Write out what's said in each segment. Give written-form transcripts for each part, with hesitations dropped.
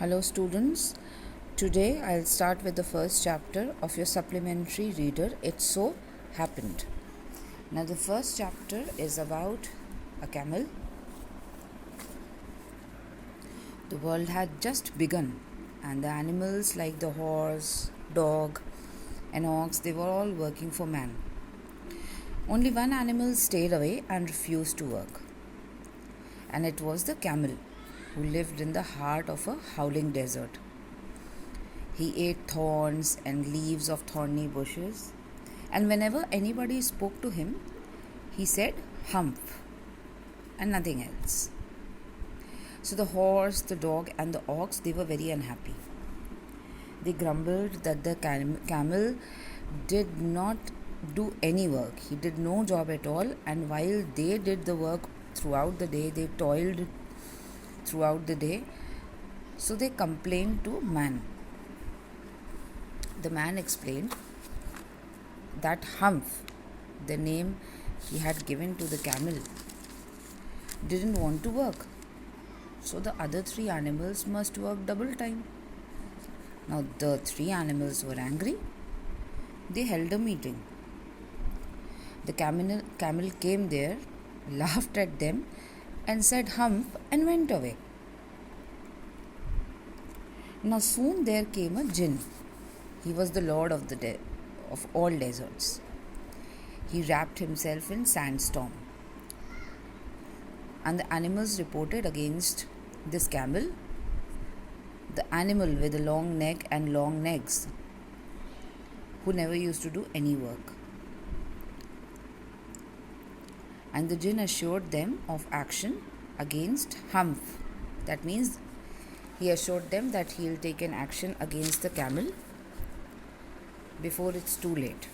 Hello students, today I'll start with the first chapter of your supplementary reader, It So Happened. Now the first chapter is about a camel. The world had just begun and the animals like the horse, dog and ox, they were all working for man. Only one animal stayed away and refused to work, and it was the camel, who lived in the heart of a howling desert. He ate thorns and leaves of thorny bushes, and whenever anybody spoke to him, he said humph and nothing else. So the horse, the dog, and the ox, they were very unhappy. They grumbled that the camel did not do any work. He did no job at all, and while they did the work throughout the day, they toiled throughout the day. So they complained to man. The man explained that Humph, the name he had given to the camel, didn't want to work. So the other three animals must work double time. Now the three animals were angry. They held a meeting. The camel came there, laughed at them, and said humph and went away. Now soon there came a jinn. He was the lord of of all deserts. He wrapped himself in sandstorm. And the animals reported against this camel, the animal with a long neck and long legs, who never used to do any work. And the jinn assured them of action against Humph. That means he assured them that he'll take an action against the camel before it's too late.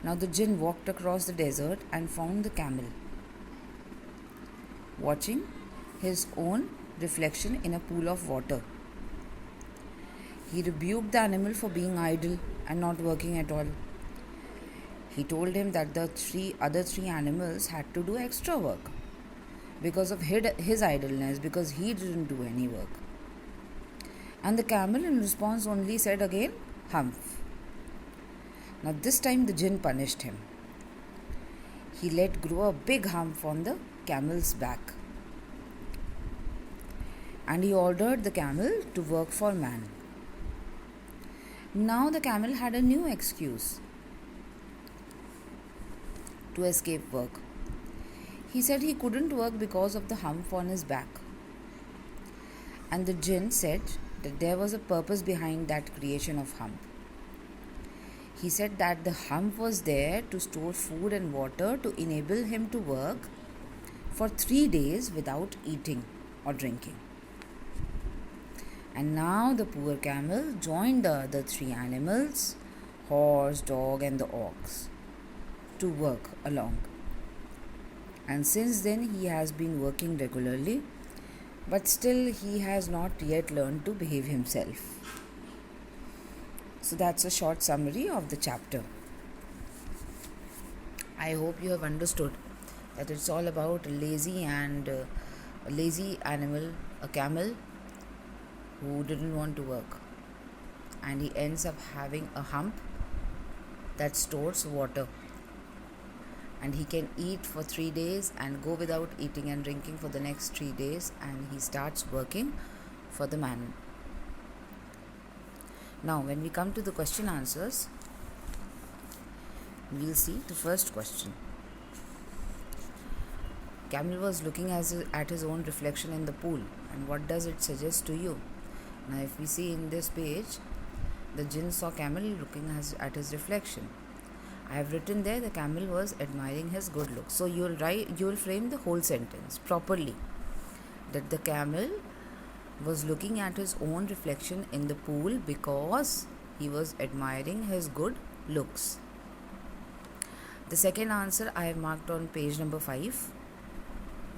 Now the jinn walked across the desert and found the camel watching his own reflection in a pool of water. He rebuked the animal for being idle and not working at all. He told him that the other three animals had to do extra work because of his idleness, because he didn't do any work. And the camel in response only said again, humph. Now this time the jinn punished him. He let grow a big hump on the camel's back. And he ordered the camel to work for man. Now the camel had a new excuse to escape work. He said he couldn't work because of the hump on his back. And the jinn said that there was a purpose behind that creation of hump. He said that the hump was there to store food and water to enable him to work for 3 days without eating or drinking. And now the poor camel joined the other three animals, horse, dog, and the ox, to work along. And since then he has been working regularly, but still he has not yet learned to behave himself. So that's a short summary of the chapter. I hope you have understood that it's all about a lazy animal, a camel who didn't want to work, and he ends up having a hump that stores water, and he can eat for 3 days and go without eating and drinking for the next 3 days, and he starts working for the man. Now when we come to the question answers, we'll see the first question. Camel was looking at his own reflection in the pool, and what does it suggest to you? Now if we see in this page, the jinn saw camel looking at his reflection. I have written there the camel was admiring his good looks. So you will frame the whole sentence properly, that the camel was looking at his own reflection in the pool because he was admiring his good looks. The second answer I have marked on page number 5.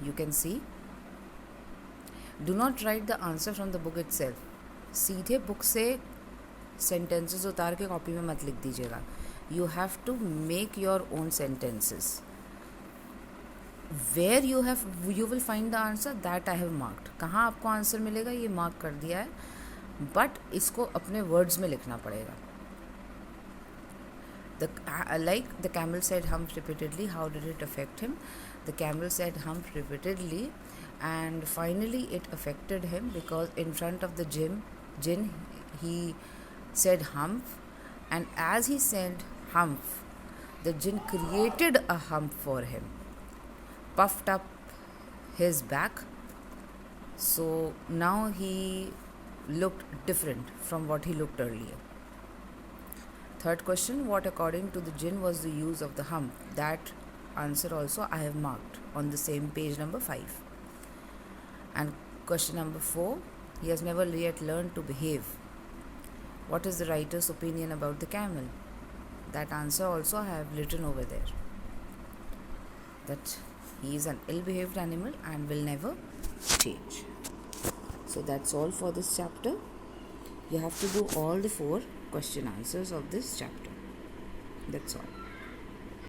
You can see. Do not write the answer from the book itself. सीधे book से sentences उतार के copy में मत लिख दीजिएगा. You have to make your own sentences. Where you will find the answer that I have marked. कहाँ आपको आंसर मिलेगा ये मार्क कर दिया है, बट इसको अपने वर्ड्स में लिखना पड़ेगा. Like the camel said humph repeatedly. How did it affect him? The camel said humph repeatedly, and finally it affected him because in front of the jinn he said humph, and as he said humph, the jinn created a hump for him, puffed up his back, so now he looked different from what he looked earlier. Third question, what according to the jinn was the use of the hump? That answer also I have marked on the same page number 5. And question number 4, he has never yet learned to behave. What is the writer's opinion about the camel? That answer also I have written over there. That he is an ill-behaved animal and will never change. So that's all for this chapter. You have to do all the 4 question answers of this chapter. That's all.